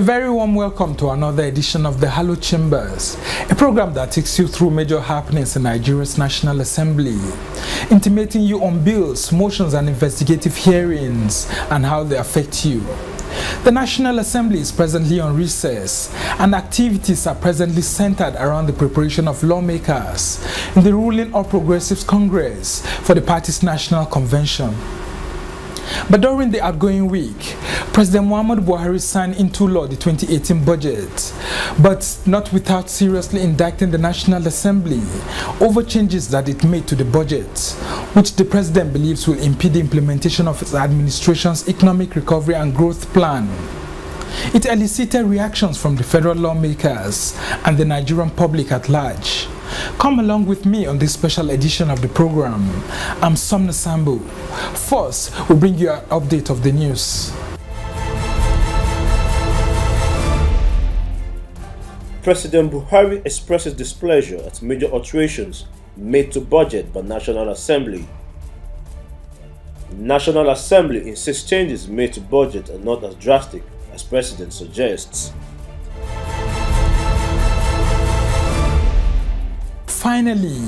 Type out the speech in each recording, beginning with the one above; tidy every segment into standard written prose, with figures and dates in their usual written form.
very warm welcome to another edition of the Hallowed Chambers, a program that takes you through major happenings in Nigeria's National Assembly, intimating you on bills, motions and investigative hearings and how they affect you. The National Assembly is presently on recess, and activities are presently centered around the preparation of lawmakers in the ruling All Progressives Congress for the party's national convention. But during the outgoing week, President Buhari signed into law the 2018 budget, but not without seriously indicting the National Assembly over changes that it made to the budget, which the president believes will impede the implementation of his administration's economic recovery and growth plan. It elicited reactions from the federal lawmakers and the Nigerian public at large. Come along with me on this special edition of the program. I'm Sumner Sambu. First, we'll bring you an update of the news. President Buhari expresses displeasure at major alterations made to budget by National Assembly. National Assembly insists changes made to budget are not as drastic as President suggests. Finally,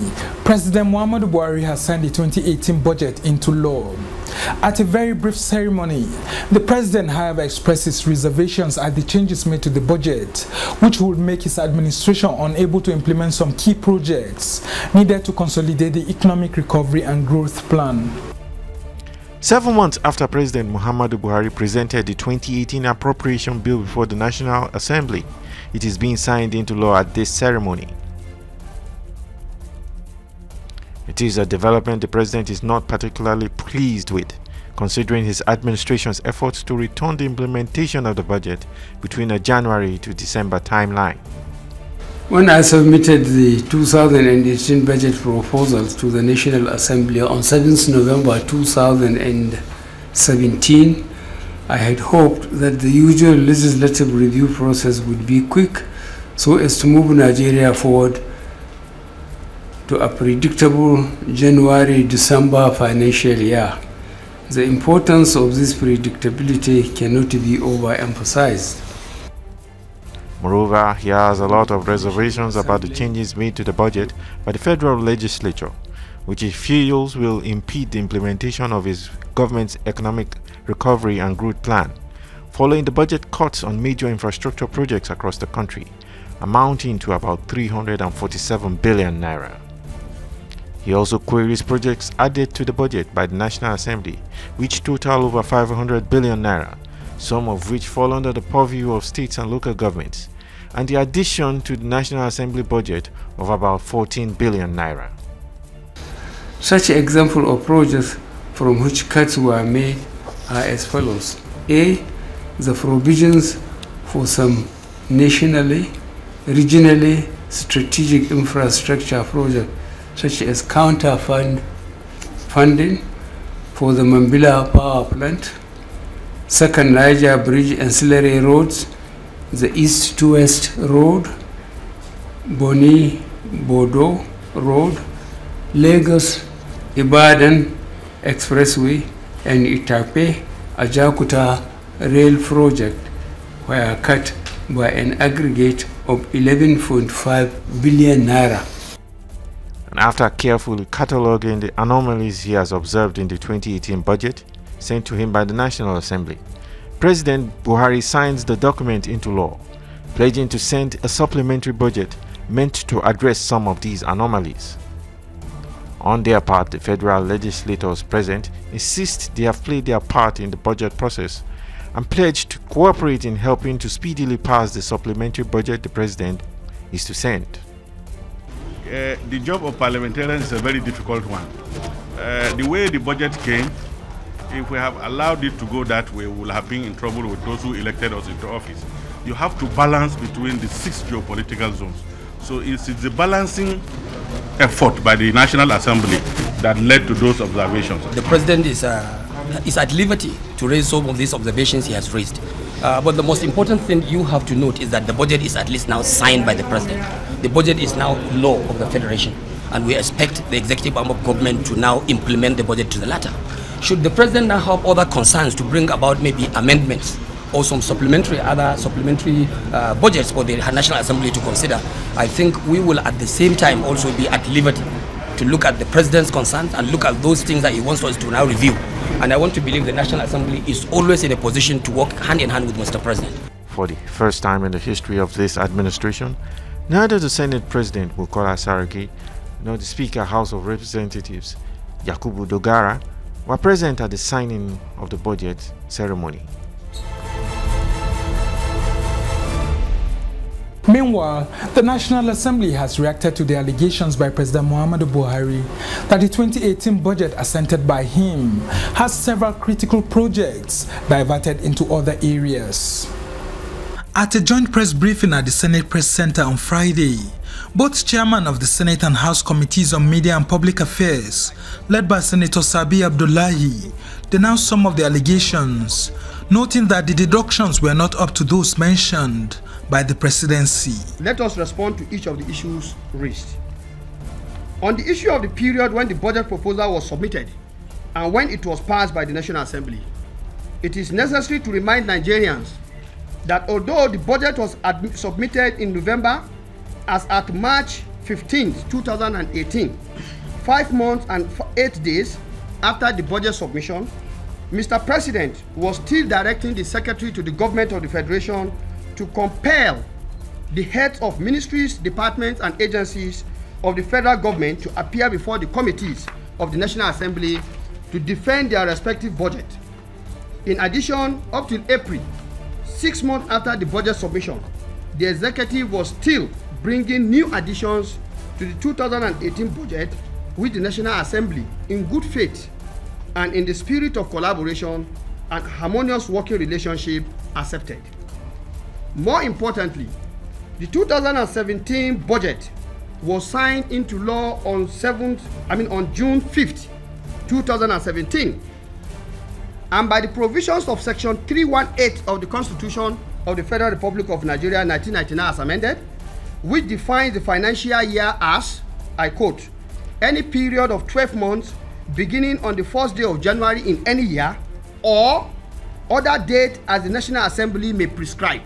President Buhari has signed the 2018 budget into law. At a very brief ceremony, the president, however, expressed his reservations at the changes made to the budget, which would make his administration unable to implement some key projects needed to consolidate the economic recovery and growth plan. 7 months after President Muhammadu Buhari presented the 2018 appropriation bill before the National Assembly, it is being signed into law at this ceremony. It is a development the president is not particularly pleased with, considering his administration's efforts to return the implementation of the budget between a January to December timeline. When I submitted the 2018 budget proposals to the National Assembly on 7th November 2017, I had hoped that the usual legislative review process would be quick so as to move Nigeria forward to a predictable January-December financial year. The importance of this predictability cannot be overemphasized. Moreover, he has a lot of reservations about the changes made to the budget by the federal legislature, which he feels will impede the implementation of his government's economic recovery and growth plan, following the budget cuts on major infrastructure projects across the country, amounting to about 347 billion naira. He also queries projects added to the budget by the National Assembly, which total over 500 billion naira, some of which fall under the purview of states and local governments, and the addition to the National Assembly budget of about 14 billion naira. Such examples of projects from which cuts were made are as follows. A. The provisions for some nationally, regionally strategic infrastructure projects such as counter funding for the Mambila power plant, second Niger bridge ancillary roads, the East to West Road, Boni Bodo Road, Lagos Ibadan Expressway, and Itape Ajakuta rail project were cut by an aggregate of 11.5 billion naira. And after carefully cataloging the anomalies he has observed in the 2018 budget sent to him by the National Assembly, President Buhari signs the document into law, pledging to send a supplementary budget meant to address some of these anomalies. On their part, the federal legislators present insist they have played their part in the budget process and pledge to cooperate in helping to speedily pass the supplementary budget the president is to send. The job of parliamentarians is a very difficult one. The way the budget came, if we have allowed it to go that way, we will have been in trouble with those who elected us into office. You have to balance between the 6 geopolitical zones. So it's the balancing effort by the National Assembly that led to those observations. The president is at liberty to raise some of these observations he has raised. But the most important thing you have to note is that the budget is at least now signed by the president. The budget is now law of the federation, and we expect the executive arm of government to now implement the budget to the latter. Should the president now have other concerns to bring about maybe amendments or some other supplementary budgets for the National Assembly to consider, I think we will at the same time also be at liberty to look at the President's concerns and look at those things that he wants us to now review. And I want to believe the National Assembly is always in a position to work hand in hand with Mr. President. For the first time in the history of this administration, neither the Senate President Bukola Saraki nor the Speaker House of Representatives Yakubu Dogara were present at the signing of the budget ceremony. Meanwhile, the National Assembly has reacted to the allegations by President Muhammadu Buhari that the 2018 budget assented by him has several critical projects diverted into other areas. At a joint press briefing at the Senate Press Center on Friday, both chairman of the Senate and House Committees on Media and Public Affairs, led by Senator Sabi Abdullahi, denounced some of the allegations, noting that the deductions were not up to those mentioned by the presidency. Let us respond to each of the issues raised. On the issue of the period when the budget proposal was submitted and when it was passed by the National Assembly, it is necessary to remind Nigerians that although the budget was submitted in November, as at March 15, 2018, 5 months and 8 days after the budget submission, Mr. President was still directing the Secretary to the Government of the Federation to compel the heads of ministries, departments, and agencies of the federal government to appear before the committees of the National Assembly to defend their respective budget. In addition, up till April, 6 months after the budget submission, the executive was still bringing new additions to the 2018 budget, which the National Assembly, in good faith and in the spirit of collaboration and harmonious working relationship, accepted. More importantly, the 2017 budget was signed into law on June 5th, 2017, and by the provisions of Section 318 of the Constitution of the Federal Republic of Nigeria 1999 as amended, which defines the financial year as, I quote, any period of 12 months beginning on the first day of January in any year or other date as the National Assembly may prescribe.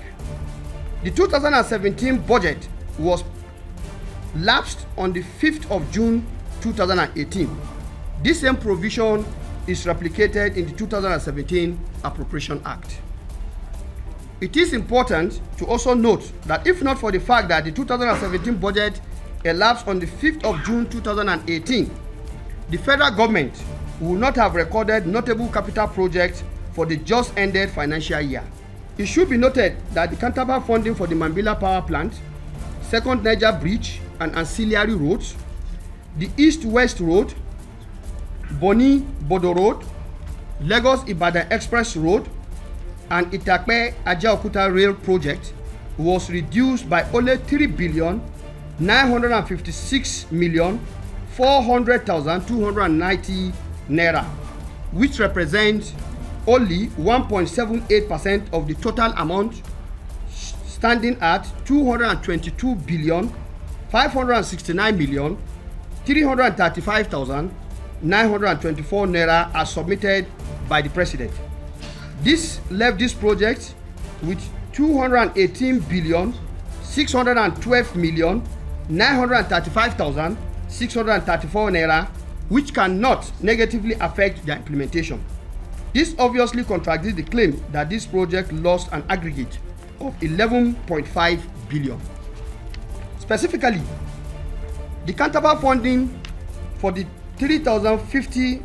The 2017 budget was lapsed on the 5th of June 2018. This same provision is replicated in the 2017 Appropriation Act. It is important to also note that if not for the fact that the 2017 budget elapsed on the 5th of June 2018, the federal government would not have recorded notable capital projects for the just ended financial year. It should be noted that the counterpart funding for the Mambila Power Plant, Second Niger Bridge and ancillary roads, the East-West Road, Boni-Bodo Road, Lagos-Ibadan Express Road, and Itakpe-Ajaokuta Rail Project was reduced by only 3,956,400,290 naira, which represents only 1.78% of the total amount, standing at 222,569,335,924 naira as submitted by the President. This left this project with 218,612,935,634 naira, which cannot negatively affect their implementation. This obviously contradicts the claim that this project lost an aggregate of 11.5 billion. Specifically, the counterpart funding for the 3,050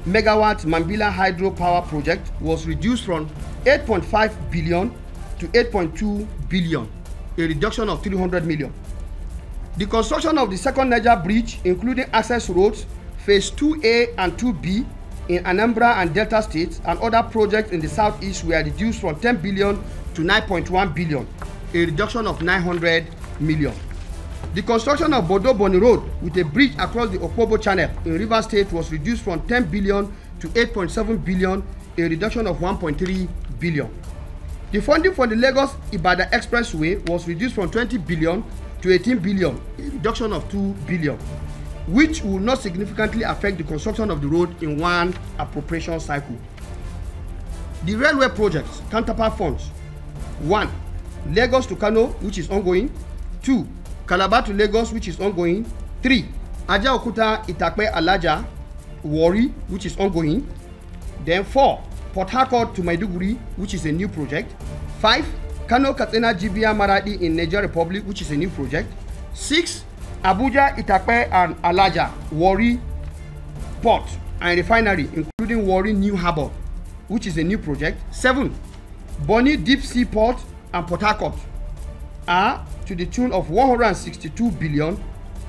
megawatt Mambila hydropower project was reduced from 8.5 billion to 8.2 billion, a reduction of 300 million. The construction of the second Niger Bridge, including access roads, phase 2A and 2B in Anambra and Delta states, and other projects in the southeast were reduced from 10 billion to 9.1 billion, a reduction of 900 million. The construction of Bodo-Boni Road with a bridge across the Opobo Channel in Rivers State was reduced from 10 billion to 8.7 billion, a reduction of 1.3 billion. The funding for the Lagos-Ibadan Expressway was reduced from 20 billion to 18 billion, a reduction of 2 billion, which will not significantly affect the construction of the road in one appropriation cycle. The railway projects, counterpart funds. 1. Lagos to Kano, which is ongoing. 2. Calabar to Lagos, which is ongoing. 3. Ajaokuta Itakpe Alaja Warri, which is ongoing. Then 4. Port Harcourt to Maiduguri, which is a new project. 5. Kano Katsina Jibia Maradi in Niger Republic, which is a new project. 6. Abuja Itakpe and Alaja Warri Port and Refinery, including Warri New Harbour, which is a new project. 7. Bonny Deep Sea Port and Port Harcourt are to the tune of 162 billion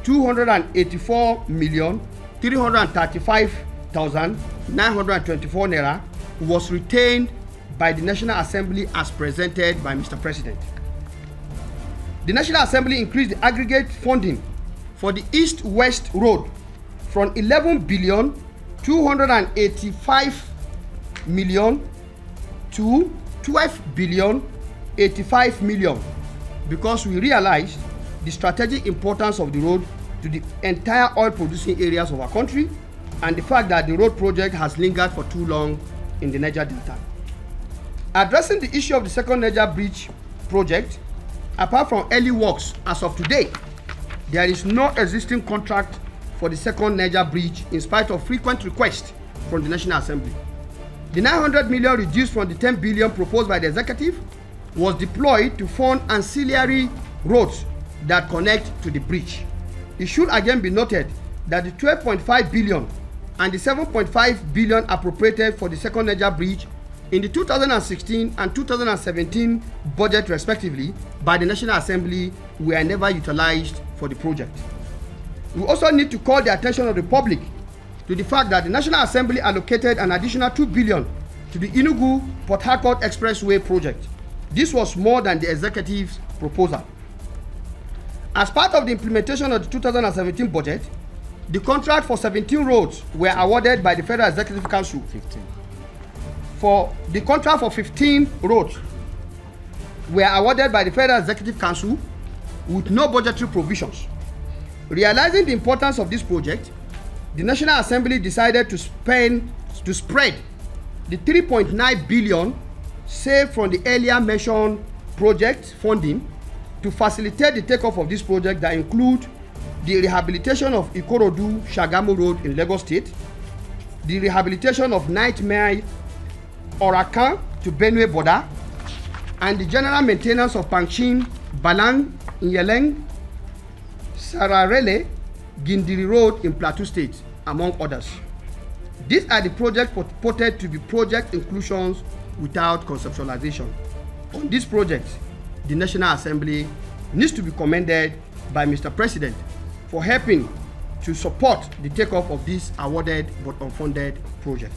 284 million 335,924 naira was retained by the National Assembly as presented by Mr. President. The National Assembly increased the aggregate funding for the East-West Road from 11 billion 285 million to 12 billion 85 million because we realized the strategic importance of the road to the entire oil producing areas of our country and the fact that the road project has lingered for too long in the Niger Delta. Addressing the issue of the second Niger Bridge project, apart from early works as of today, there is no existing contract for the second Niger Bridge in spite of frequent requests from the National Assembly. The 900 million reduced from the 10 billion proposed by the executive was deployed to fund ancillary roads that connect to the bridge. It should again be noted that the 12.5 billion and the 7.5 billion appropriated for the second Niger Bridge in the 2016 and 2017 budget respectively by the National Assembly were never utilized for the project. We also need to call the attention of the public to the fact that the National Assembly allocated an additional 2 billion to the Enugu-Port Harcourt Expressway project. This was more than the executive's proposal. As part of the implementation of the 2017 budget, the contract for 17 roads were awarded by the Federal Executive Council. For the contract for 15 roads were awarded by the Federal Executive Council with no budgetary provisions. Realizing the importance of this project, the National Assembly decided to spread the 3.9 billion saved from the earlier mentioned project funding to facilitate the takeoff of this project that include the rehabilitation of Ikorodu-Shagamu Road in Lagos State, the rehabilitation of Nightmare Orakan to Benue border, and the general maintenance of Panchin, Balang, Nyeleng, Sararele, Gindiri Road in Plateau State, among others. These are the projects purported to be project inclusions without conceptualization. On this project, the National Assembly needs to be commended by Mr. President for helping to support the takeoff of this awarded but unfunded project.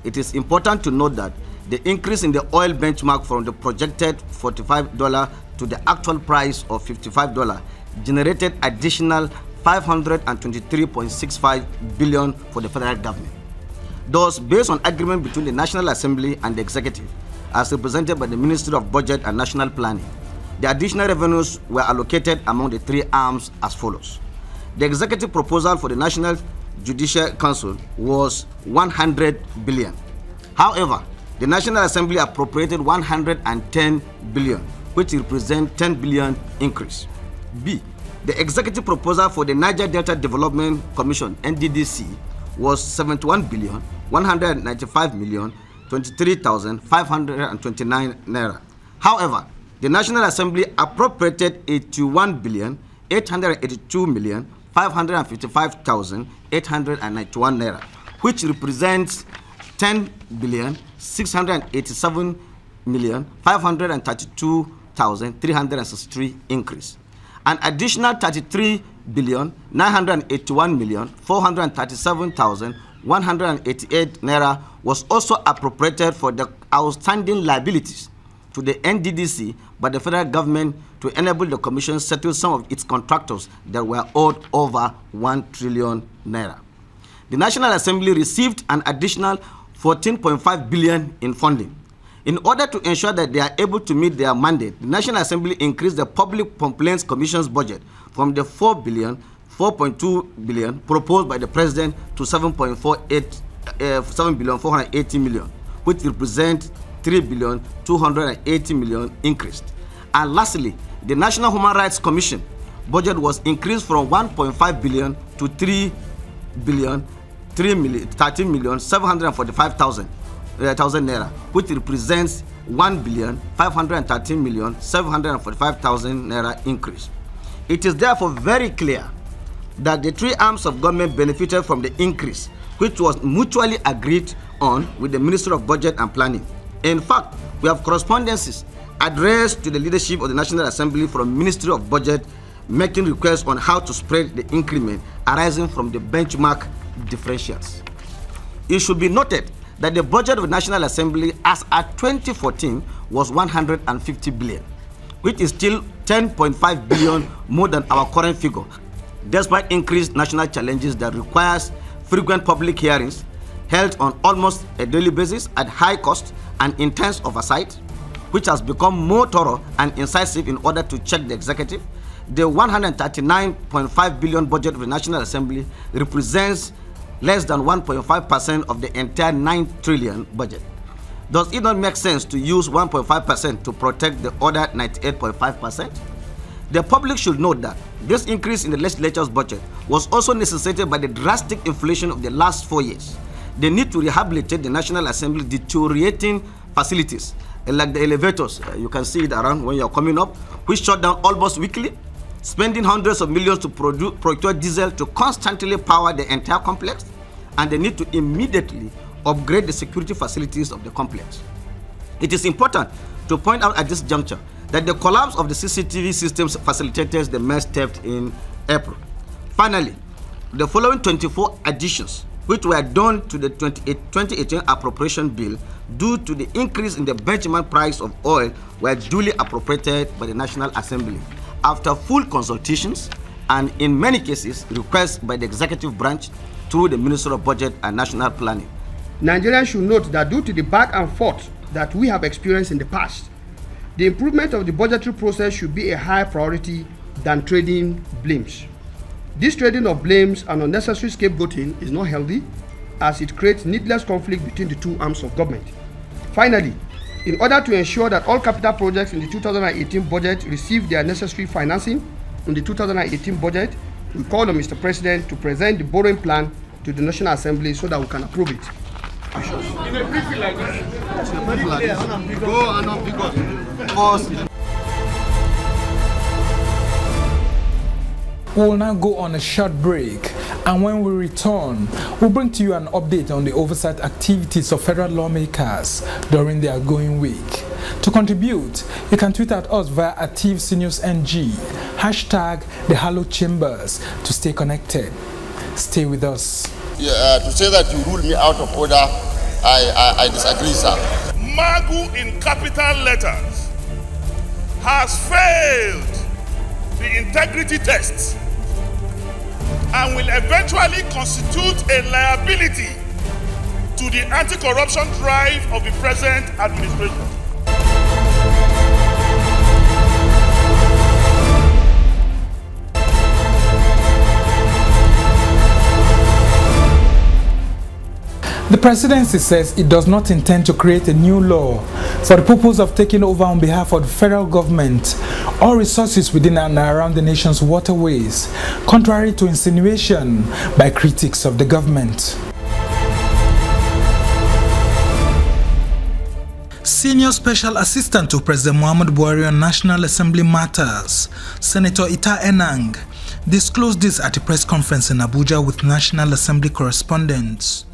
It is important to note that the increase in the oil benchmark from the projected $45 to the actual price of $55 generated additional 523.65 billion for the federal government. Thus, based on agreement between the National Assembly and the Executive, as represented by the Ministry of Budget and National Planning, the additional revenues were allocated among the three arms as follows. The executive proposal for the National Judicial Council was 100 billion. However, the National Assembly appropriated 110 billion, which represents 10 billion increase. B. The executive proposal for the Niger Delta Development Commission, NDDC, was 71 billion 195 million 23,529 naira. However, the National Assembly appropriated 81 billion 882 million 555,891 naira, which represents 10 billion 687 million 532,363 increase. An additional 33 billion 981 million 437,188 naira was also appropriated for the outstanding liabilities to the NDDC by the federal government to enable the commission to settle some of its contractors that were owed over 1 trillion naira. The National Assembly received an additional 14.5 billion in funding. In order to ensure that they are able to meet their mandate, the National Assembly increased the Public Complaints Commission's budget from the 4.2 billion proposed by the President to 7 billion 480 million, which represents 3,280,000,000 increased. And lastly, the National Human Rights Commission budget was increased from 1.5 billion to 13,745,000 naira, which represents 1,513,745,000 naira increase. It is therefore very clear that the three arms of government benefited from the increase, which was mutually agreed on with the Ministry of Budget and Planning. In fact, we have correspondences addressed to the leadership of the National Assembly from Ministry of Budget, making requests on how to spread the increment arising from the benchmark differentials. It should be noted that the budget of the National Assembly as at 2014 was 150 billion, which is still 10.5 billion more than our current figure, despite increased national challenges that requires frequent public hearings held on almost a daily basis at high cost and intense oversight, which has become more thorough and incisive in order to check the executive. The 139.5 billion budget of the National Assembly represents less than 1.5% of the entire 9 trillion budget. Does it not make sense to use 1.5% to protect the other 98.5%? The public should note that this increase in the legislature's budget was also necessitated by the drastic inflation of the last 4 years, the need to rehabilitate the National Assembly deteriorating facilities, like the elevators, you can see it around when you're coming up, which shut down almost weekly, spending hundreds of millions to procure diesel to constantly power the entire complex, and the need to immediately upgrade the security facilities of the complex. It is important to point out at this juncture that the collapse of the CCTV systems facilitated the mass theft in April. Finally, the following 24 additions, which were done to the 2018 appropriation bill due to the increase in the benchmark price of oil, were duly appropriated by the National Assembly after full consultations and, in many cases, requests by the executive branch through the Ministry of Budget and National Planning. Nigerians should note that due to the back and forth that we have experienced in the past, the improvement of the budgetary process should be a higher priority than trading blames. This trading of blames and unnecessary scapegoating is not healthy, as it creates needless conflict between the two arms of government. Finally, in order to ensure that all capital projects in the 2018 budget receive their necessary financing in the 2018 budget, we call on Mr. President to present the borrowing plan to the National Assembly so that we can approve it. In a briefing like this, go and We'll now go on a short break, and when we return, we'll bring to you an update on the oversight activities of federal lawmakers during their ongoing week. To contribute, you can tweet at us via @TVCNewsNG, hashtag the Hallowed Chambers to stay connected. Stay with us. To say that you rule me out of order, I disagree, sir. Magu in capital letters has failed the integrity test and will eventually constitute a liability to the anti-corruption drive of the present administration. The presidency says it does not intend to create a new law for the purpose of taking over on behalf of the federal government all resources within and around the nation's waterways, contrary to insinuation by critics of the government. Senior Special Assistant to President Muhammadu Buhari on National Assembly matters, Senator Ita Enang, disclosed this at a press conference in Abuja with National Assembly correspondents.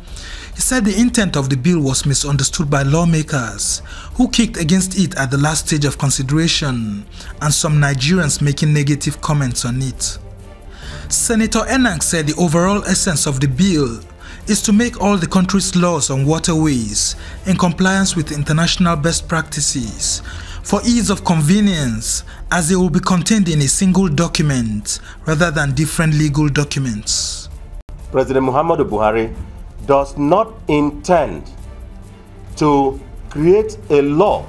He said the intent of the bill was misunderstood by lawmakers who kicked against it at the last stage of consideration, and some Nigerians making negative comments on it. Senator Enang said the overall essence of the bill is to make all the country's laws on waterways in compliance with international best practices for ease of convenience, as they will be contained in a single document rather than different legal documents. President Muhammadu Buhari does not intend to create a law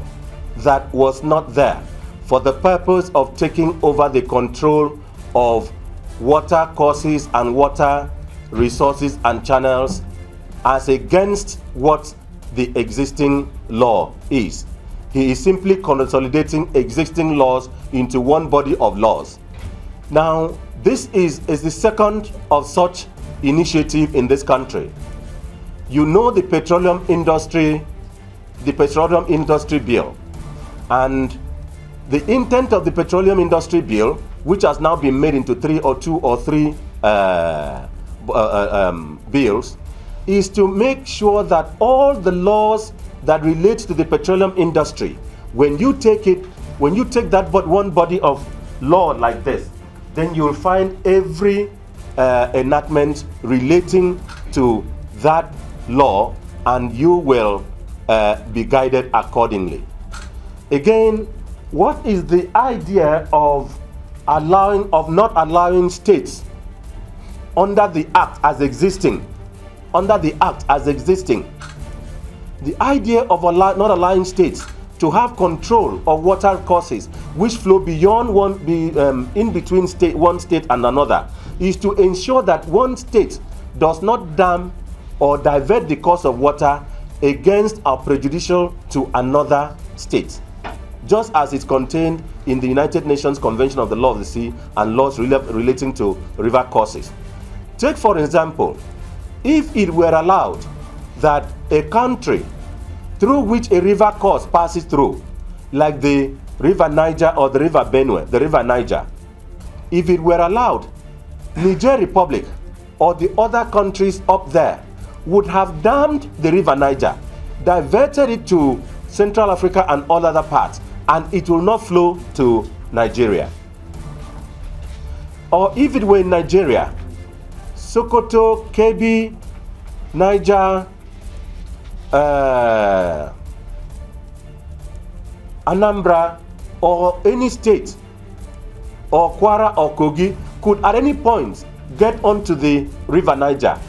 that was not there for the purpose of taking over the control of water courses and water resources and channels, as against what the existing law is. He is simply consolidating existing laws into one body of laws. Now, this is the second of such initiative in this country. You know the petroleum industry bill, and the intent of the petroleum industry bill, which has now been made into two or three bills, is to make sure that all the laws that relate to the petroleum industry, when you take that but one body of law like this, then you'll find every enactment relating to that law, and you will be guided accordingly. Again, what is the idea of not allowing states under the act as existing? The idea of not allowing states to have control of water courses which flow beyond in between one state and another is to ensure that one state does not dam or divert the course of water against or prejudicial to another state, just as it's contained in the United Nations Convention of the Law of the Sea and laws relating to river courses. Take, for example, if it were allowed that a country through which a river course passes through, like the River Niger or the River Benue, the River Niger, if it were allowed, Niger Republic or the other countries up there would have dammed the River Niger, diverted it to Central Africa and all other parts, and it will not flow to Nigeria. Or if it were in Nigeria, Sokoto, Kebbi, Niger, Anambra, or any state, or Kwara or Kogi could at any point get onto the River Niger,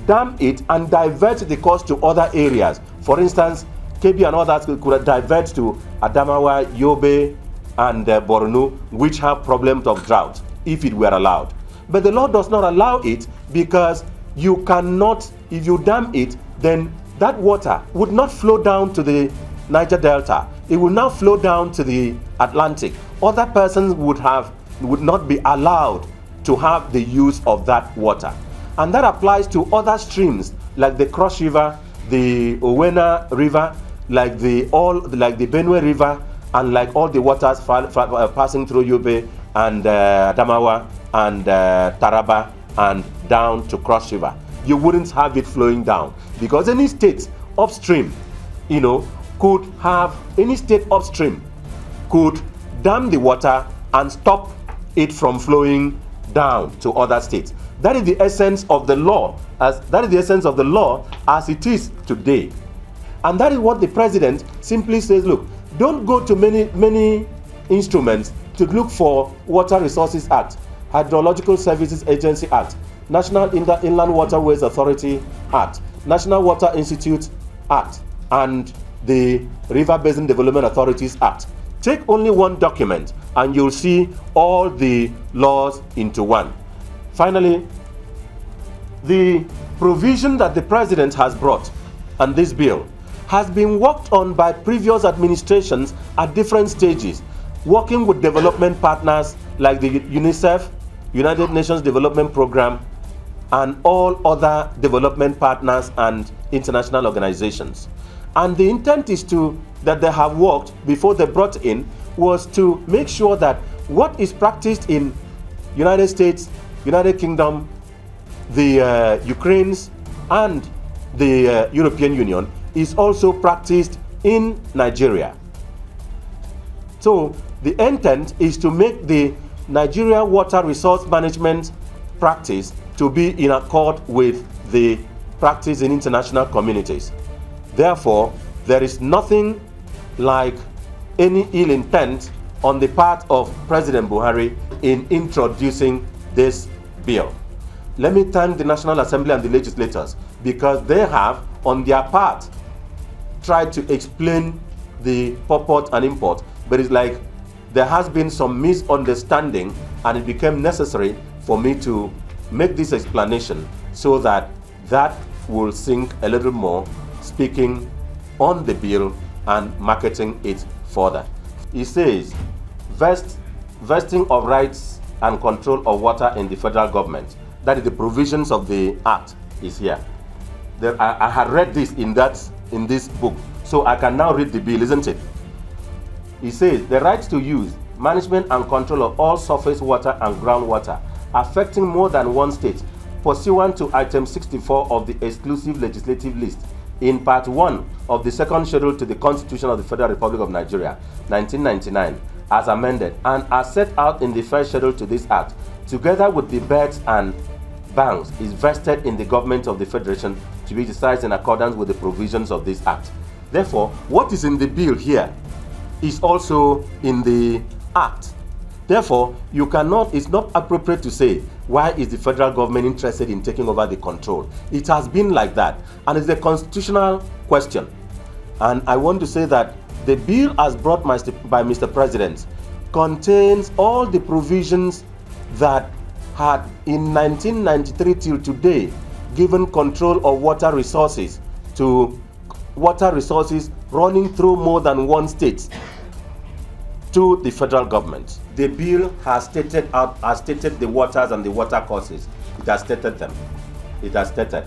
dam it, and divert the course to other areas. For instance, Kebbi and others could divert to Adamawa, Yobe, and Borno, which have problems of drought, if it were allowed. But the law does not allow it, because you cannot, if you dam it, then that water would not flow down to the Niger Delta. It will now flow down to the Atlantic. Other persons would not be allowed to have the use of that water. And that applies to other streams like the Cross River, the Owena River, like the Benue River, and like all the waters passing through Yobe and Adamawa and Taraba and down to Cross River. You wouldn't have it flowing down, because any state upstream, could dam the water and stop it from flowing down to other states. That is the essence of the law, as it is today. And that is what the president simply says, look, don't go to many instruments to look for Water Resources Act, Hydrological Services Agency Act, National Inland Waterways Authority Act, National Water Institute Act, and the River Basin Development Authorities Act. Take only one document and you'll see all the laws into one. Finally, the provision that the president has brought and this bill has been worked on by previous administrations at different stages, working with development partners like the UNICEF, United Nations Development Program, and all other development partners and international organizations. And the intent is that they have worked before they brought in was to make sure that what is practiced in United States, United Kingdom, the Ukraines, and the European Union is also practiced in Nigeria. So the intent is to make the Nigeria water resource management practice to be in accord with the practice in international communities. Therefore, there is nothing like any ill intent on the part of President Buhari in introducing this bill. Let me thank the National Assembly and the legislators, because they have, on their part, tried to explain the purport and import, but it's like there has been some misunderstanding, and it became necessary for me to make this explanation so that will sink a little more, speaking on the bill and marketing it further. It says, vesting of rights and control of water in the federal government. That is the provisions of the act is here. I had read this in this book, so I can now read the bill, isn't it? It says, the rights to use, management and control of all surface water and groundwater affecting more than one state, pursuant to item 64 of the exclusive legislative list in part 1 of the second schedule to the Constitution of the Federal Republic of Nigeria, 1999, as amended, and as set out in the first schedule to this act, together with the beds and banks, is vested in the government of the Federation to be exercised in accordance with the provisions of this act. Therefore, what is in the bill here is also in the act. Therefore, it's not appropriate to say, why is the federal government interested in taking over the control? It has been like that, and it's a constitutional question. And I want to say that the bill as brought by Mr. President contains all the provisions that had in 1993 till today given control of water resources to water resources running through more than one state to the federal government. The bill has stated the waters and the water courses. It has stated them. It has stated.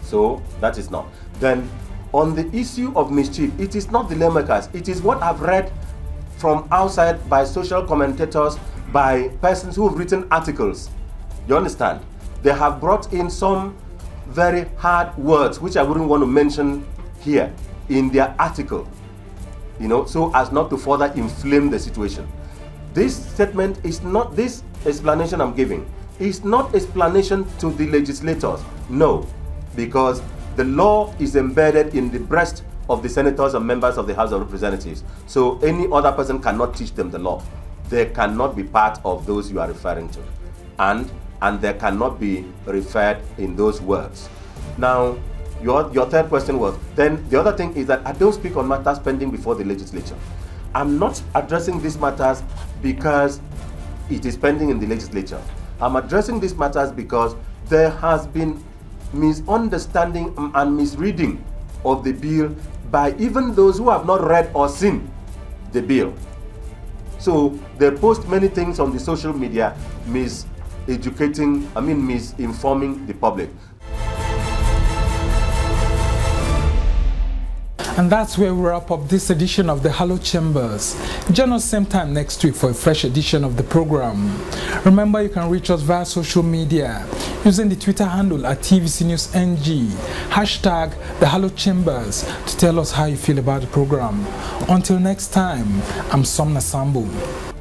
So that is not. Then on the issue of mischief, it is not the lawmakers. It is what I've read from outside by social commentators, by persons who have written articles. You understand? They have brought in some very hard words, which I wouldn't want to mention here in their article, so as not to further inflame the situation. This statement is not, this explanation I'm giving is not explanation to the legislators. No, because the law is embedded in the breast of the senators and members of the House of Representatives. So any other person cannot teach them the law. They cannot be part of those you are referring to. And they cannot be referred in those words. Now, your third question was, then the other thing is that I don't speak on matters pending before the legislature. I'm not addressing these matters because it is pending in the legislature. I'm addressing these matters because there has been misunderstanding and misreading of the bill by even those who have not read or seen the bill. So they post many things on the social media, misinforming the public. And that's where we wrap up this edition of the Hallowed Chambers. Join us same time next week for a fresh edition of the program. Remember, you can reach us via social media using the Twitter handle at TVC News NG, hashtag the Hallowed Chambers, to tell us how you feel about the program. Until next time, I'm Somna Sambu.